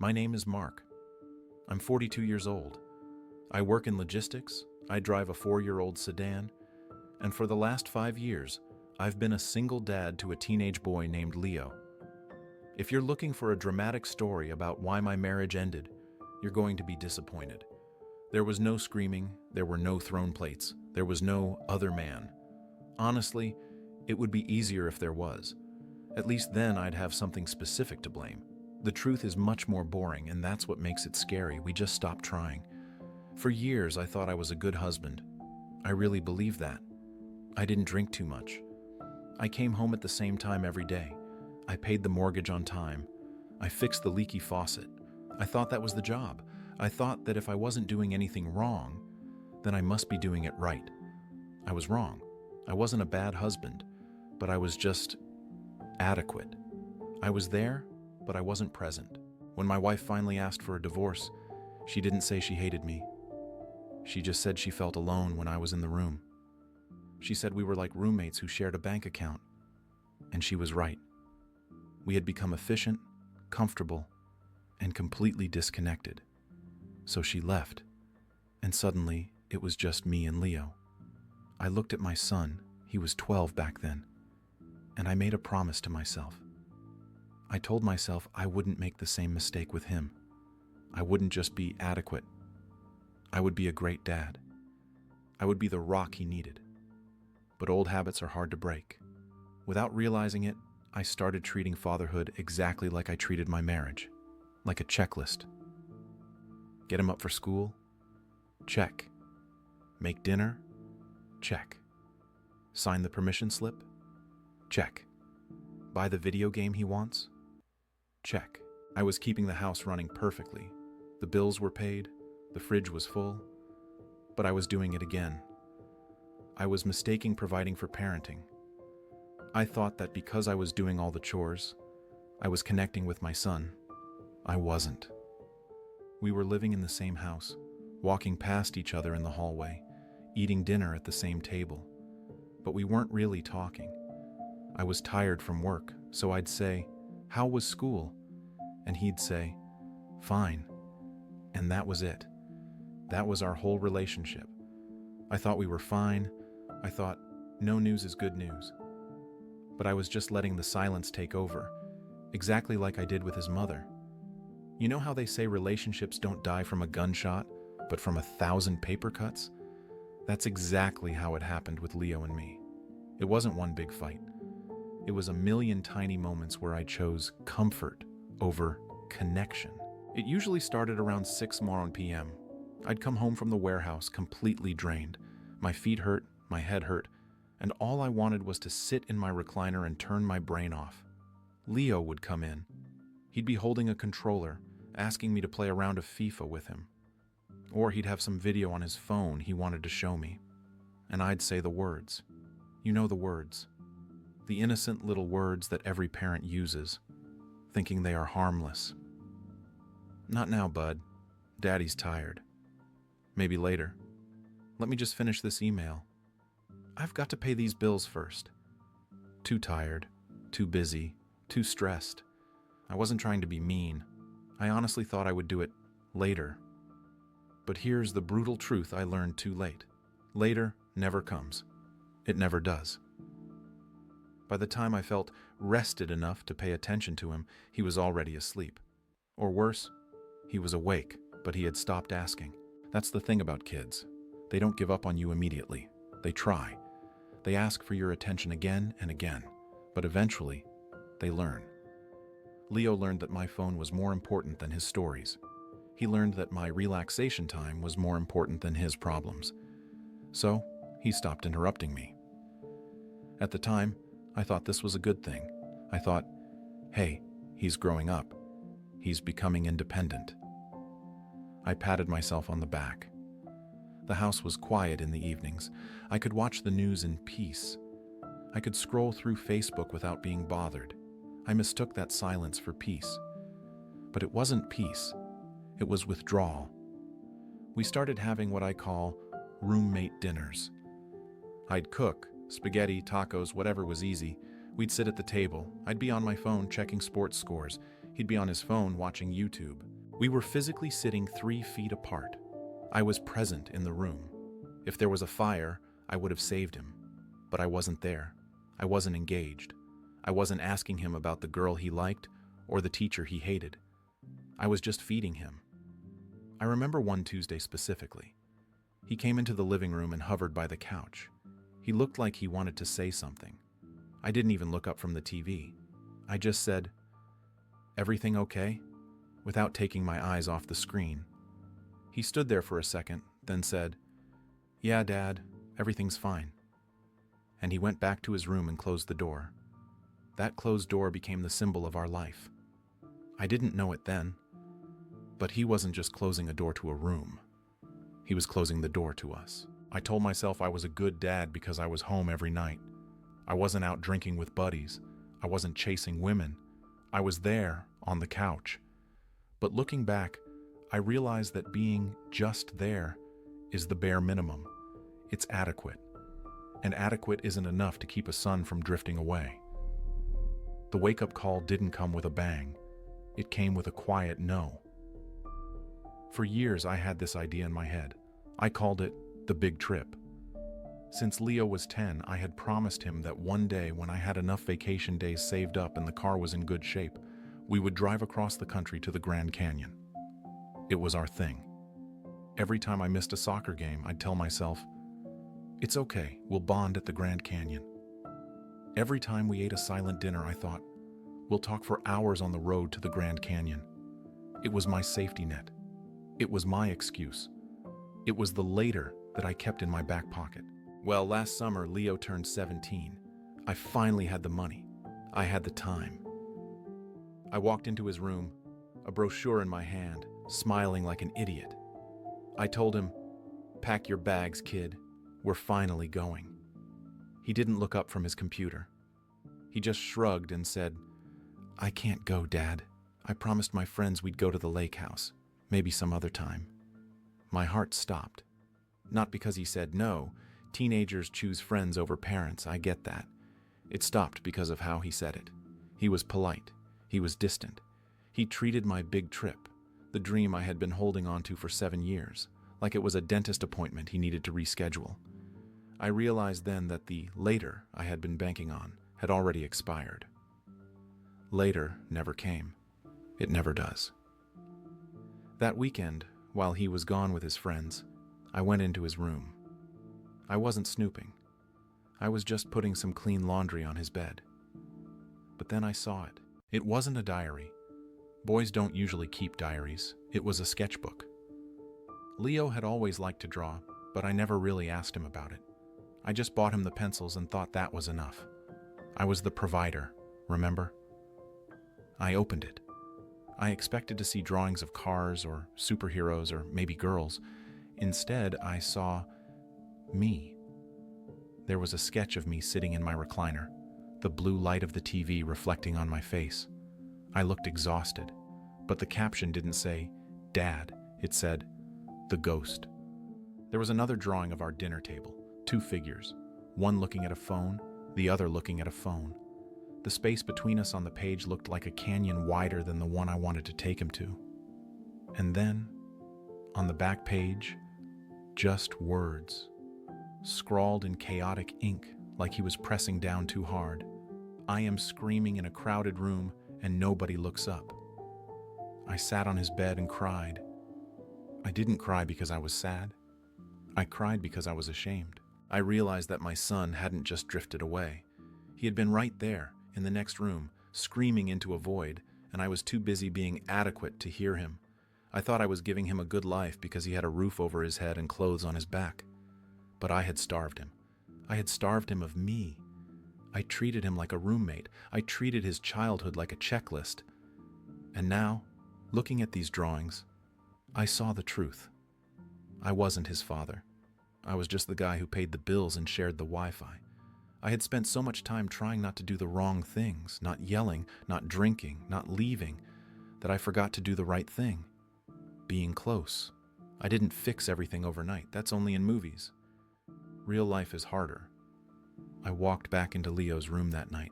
My name is Mark. I'm 42 years old. I work in logistics, I drive a 4-year-old sedan, and for the last 5 years, I've been a single dad to a teenage boy named Leo. If you're looking for a dramatic story about why my marriage ended, you're going to be disappointed. There was no screaming, there were no throne plates, there was no other man. Honestly, it would be easier if there was. At least then I'd have something specific to blame. The truth is much more boring, and that's what makes it scary. We just stopped trying. For years, I thought I was a good husband. I really believed that. I didn't drink too much. I came home at the same time every day. I paid the mortgage on time. I fixed the leaky faucet. I thought that was the job. I thought that if I wasn't doing anything wrong, then I must be doing it right. I was wrong. I wasn't a bad husband, but I was just adequate. I was there, but I wasn't present. When my wife finally asked for a divorce, she didn't say she hated me. She just said she felt alone when I was in the room. She said we were like roommates who shared a bank account. And she was right. We had become efficient, comfortable, and completely disconnected. So she left, and suddenly it was just me and Leo. I looked at my son, he was 12 back then, and I made a promise to myself. I told myself I wouldn't make the same mistake with him. I wouldn't just be adequate. I would be a great dad. I would be the rock he needed. But old habits are hard to break. Without realizing it, I started treating fatherhood exactly like I treated my marriage, like a checklist. Get him up for school? Check. Make dinner? Check. Sign the permission slip? Check. Buy the video game he wants? Check. I was keeping the house running perfectly. The bills were paid, the fridge was full, but I was doing it again. I was mistaking providing for parenting. I thought that because I was doing all the chores, I was connecting with my son. I wasn't. We were living in the same house, walking past each other in the hallway, eating dinner at the same table, but we weren't really talking. I was tired from work, so I'd say, "How was school?" And he'd say, "Fine." And that was it. That was our whole relationship. I thought we were fine. I thought, no news is good news. But I was just letting the silence take over, exactly like I did with his mother. You know how they say relationships don't die from a gunshot, but from 1,000 paper cuts? That's exactly how it happened with Leo and me. It wasn't one big fight. It was a million tiny moments where I chose comfort over connection. It usually started around 6 p.m. I'd come home from the warehouse completely drained. My feet hurt, my head hurt, and all I wanted was to sit in my recliner and turn my brain off. Leo would come in. He'd be holding a controller, asking me to play a round of FIFA with him. Or he'd have some video on his phone he wanted to show me. And I'd say the words. You know the words. The innocent little words that every parent uses, thinking they are harmless. Not now, bud. Daddy's tired. Maybe later. Let me just finish this email. I've got to pay these bills first. Too tired, too busy, too stressed. I wasn't trying to be mean. I honestly thought I would do it later. But here's the brutal truth I learned too late. Later never comes. It never does. By the time I felt rested enough to pay attention to him, he was already asleep. Or worse, he was awake, but he had stopped asking. That's the thing about kids. They don't give up on you immediately. They try. They ask for your attention again and again, but eventually, they learn. Leo learned that my phone was more important than his stories. He learned that my relaxation time was more important than his problems. So, he stopped interrupting me. At the time, I thought this was a good thing. I thought, hey, he's growing up. He's becoming independent. I patted myself on the back. The house was quiet in the evenings. I could watch the news in peace. I could scroll through Facebook without being bothered. I mistook that silence for peace. But it wasn't peace. It was withdrawal. We started having what I call roommate dinners. I'd cook, spaghetti, tacos, whatever was easy. We'd sit at the table. I'd be on my phone checking sports scores. He'd be on his phone watching YouTube. We were physically sitting 3 feet apart. I was present in the room. If there was a fire, I would have saved him. But I wasn't there. I wasn't engaged. I wasn't asking him about the girl he liked or the teacher he hated. I was just feeding him. I remember one Tuesday specifically. He came into the living room and hovered by the couch. He looked like he wanted to say something. I didn't even look up from the TV. I just said, "Everything okay?" without taking my eyes off the screen. He stood there for a second, then said, "Yeah, Dad, everything's fine." And he went back to his room and closed the door. That closed door became the symbol of our life. I didn't know it then, but he wasn't just closing a door to a room. He was closing the door to us. I told myself I was a good dad because I was home every night. I wasn't out drinking with buddies. I wasn't chasing women. I was there on the couch. But looking back, I realized that being just there is the bare minimum. It's adequate. And adequate isn't enough to keep a son from drifting away. The wake-up call didn't come with a bang. It came with a quiet no. For years, I had this idea in my head. I called it the big trip. Since Leo was 10, I had promised him that one day when I had enough vacation days saved up and the car was in good shape, we would drive across the country to the Grand Canyon. It was our thing. Every time I missed a soccer game, I'd tell myself, "It's okay, we'll bond at the Grand Canyon." Every time we ate a silent dinner, I thought, "We'll talk for hours on the road to the Grand Canyon." It was my safety net. It was my excuse. It was the later that I kept in my back pocket. Well, last summer, Leo turned 17. I finally had the money. I had the time. I walked into his room, a brochure in my hand, smiling like an idiot. I told him, "Pack your bags, kid. We're finally going." He didn't look up from his computer. He just shrugged and said, "I can't go, Dad. I promised my friends we'd go to the lake house, maybe some other time." My heart stopped. Not because he said no. Teenagers choose friends over parents, I get that. It stopped because of how he said it. He was polite. He was distant. He treated my big trip, the dream I had been holding on to for 7 years, like it was a dentist appointment he needed to reschedule. I realized then that the later I had been banking on had already expired. Later never came. It never does. That weekend, while he was gone with his friends, I went into his room. I wasn't snooping. I was just putting some clean laundry on his bed. But then I saw it. It wasn't a diary. Boys don't usually keep diaries. It was a sketchbook. Leo had always liked to draw, but I never really asked him about it. I just bought him the pencils and thought that was enough. I was the provider, remember? I opened it. I expected to see drawings of cars or superheroes or maybe girls. Instead, I saw me. There was a sketch of me sitting in my recliner, the blue light of the TV reflecting on my face. I looked exhausted, but the caption didn't say, "Dad." It said, "The Ghost." There was another drawing of our dinner table, 2 figures, one looking at a phone, the other looking at a phone. The space between us on the page looked like a canyon wider than the one I wanted to take him to. And then, on the back page, just words, scrawled in chaotic ink like he was pressing down too hard. I am screaming in a crowded room and nobody looks up. I sat on his bed and cried. I didn't cry because I was sad. I cried because I was ashamed. I realized that my son hadn't just drifted away. He had been right there, in the next room, screaming into a void, and I was too busy being adequate to hear him. I thought I was giving him a good life because he had a roof over his head and clothes on his back. But I had starved him. I had starved him of me. I treated him like a roommate. I treated his childhood like a checklist. And now, looking at these drawings, I saw the truth. I wasn't his father. I was just the guy who paid the bills and shared the Wi-Fi. I had spent so much time trying not to do the wrong things, not yelling, not drinking, not leaving, that I forgot to do the right thing. Being close. I didn't fix everything overnight. That's only in movies. Real life is harder. I walked back into Leo's room that night.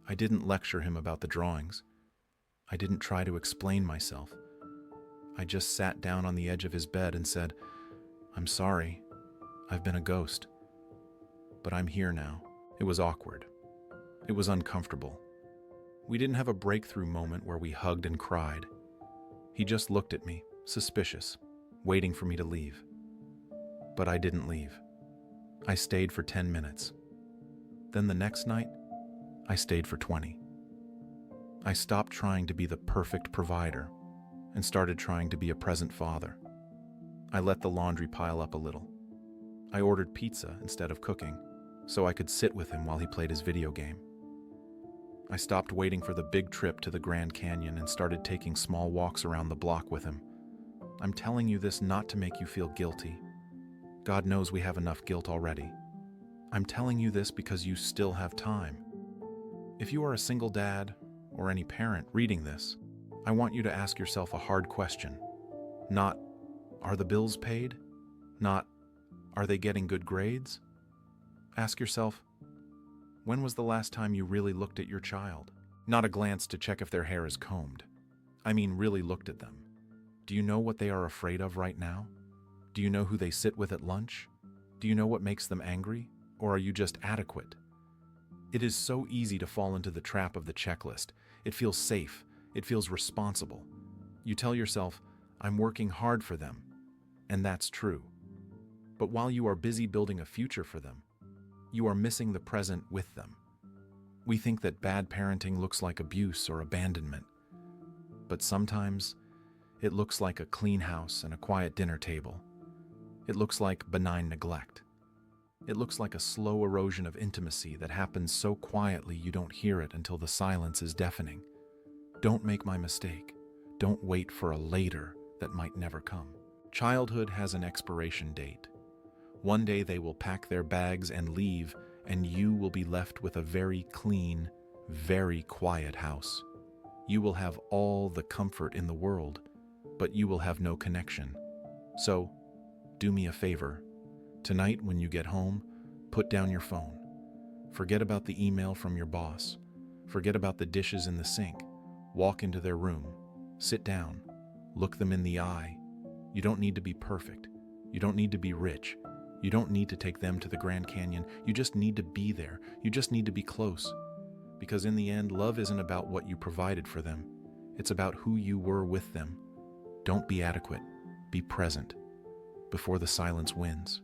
I didn't lecture him about the drawings. I didn't try to explain myself. I just sat down on the edge of his bed and said, "I'm sorry. I've been a ghost. But I'm here now." It was awkward. It was uncomfortable. We didn't have a breakthrough moment where we hugged and cried. He just looked at me, suspicious, waiting for me to leave. But I didn't leave. I stayed for 10 minutes. Then the next night, I stayed for 20. I stopped trying to be the perfect provider and started trying to be a present father. I let the laundry pile up a little. I ordered pizza instead of cooking, so I could sit with him while he played his video game. I stopped waiting for the big trip to the Grand Canyon and started taking small walks around the block with him. I'm telling you this not to make you feel guilty. God knows we have enough guilt already. I'm telling you this because you still have time. If you are a single dad or any parent reading this, I want you to ask yourself a hard question. Not, are the bills paid? Not, are they getting good grades? Ask yourself, when was the last time you really looked at your child? Not a glance to check if their hair is combed. I mean, really looked at them. Do you know what they are afraid of right now? Do you know who they sit with at lunch? Do you know what makes them angry? Or are you just adequate? It is so easy to fall into the trap of the checklist. It feels safe. It feels responsible. You tell yourself, I'm working hard for them. And that's true. But while you are busy building a future for them, you are missing the present with them. We think that bad parenting looks like abuse or abandonment. But sometimes, it looks like a clean house and a quiet dinner table. It looks like benign neglect. It looks like a slow erosion of intimacy that happens so quietly you don't hear it until the silence is deafening. Don't make my mistake. Don't wait for a later that might never come. Childhood has an expiration date. One day they will pack their bags and leave, and you will be left with a very clean, very quiet house. You will have all the comfort in the world, but you will have no connection. So, do me a favor. Tonight, when you get home, put down your phone. Forget about the email from your boss. Forget about the dishes in the sink. Walk into their room. Sit down. Look them in the eye. You don't need to be perfect. You don't need to be rich. You don't need to take them to the Grand Canyon. You just need to be there. You just need to be close. Because in the end, love isn't about what you provided for them. It's about who you were with them. Don't be adequate. Be present before the silence wins.